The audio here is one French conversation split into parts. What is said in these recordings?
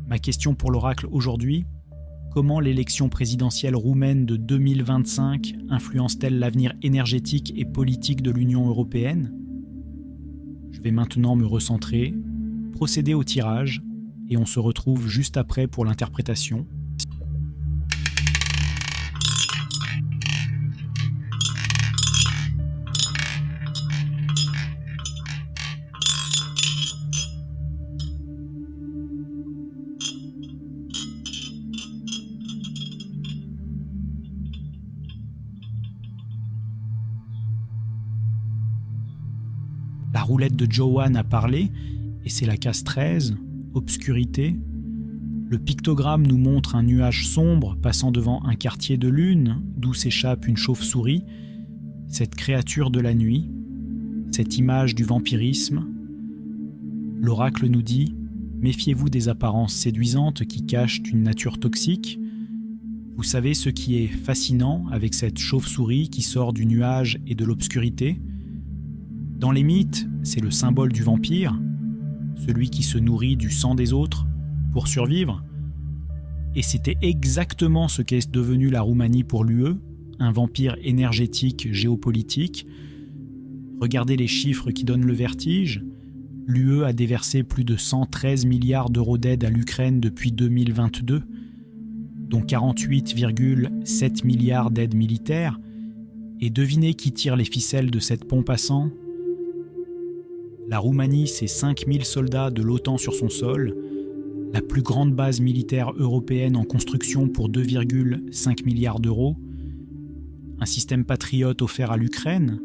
Ma question pour l'oracle aujourd'hui: comment l'élection présidentielle roumaine de 2025 influence-t-elle l'avenir énergétique et politique de l'Union européenne? Je vais maintenant me recentrer, procéder au tirage, et on se retrouve juste après pour l'interprétation. La roulette de Joanne a parlé, et c'est la case 13, obscurité. Le pictogramme nous montre un nuage sombre passant devant un quartier de lune, d'où s'échappe une chauve-souris, cette créature de la nuit, cette image du vampirisme. L'oracle nous dit: méfiez-vous des apparences séduisantes qui cachent une nature toxique. Vous savez ce qui est fascinant avec cette chauve-souris qui sort du nuage et de l'obscurité? Dans les mythes, c'est le symbole du vampire, celui qui se nourrit du sang des autres pour survivre. Et c'était exactement ce qu'est devenue la Roumanie pour l'UE, un vampire énergétique géopolitique. Regardez les chiffres qui donnent le vertige. L'UE a déversé plus de 113 milliards d'euros d'aide à l'Ukraine depuis 2022, dont 48,7 milliards d'aides militaires. Et devinez qui tire les ficelles de cette pompe à sang? La Roumanie, c'est 5000 soldats de l'OTAN sur son sol, la plus grande base militaire européenne en construction pour 2,5 milliards d'euros, un système patriote offert à l'Ukraine,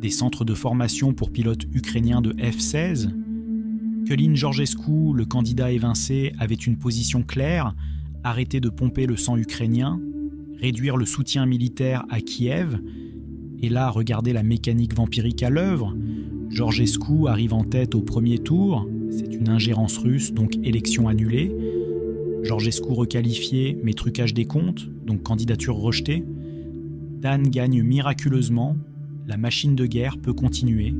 des centres de formation pour pilotes ukrainiens de F-16, que Călin Georgescu, le candidat évincé, avait une position claire: arrêter de pomper le sang ukrainien, réduire le soutien militaire à Kiev. Et là, regardez la mécanique vampirique à l'œuvre. Georgescu arrive en tête au premier tour, c'est une ingérence russe, donc élection annulée. Georgescu requalifié, mais trucage des comptes, donc candidature rejetée. Dan gagne miraculeusement, la machine de guerre peut continuer.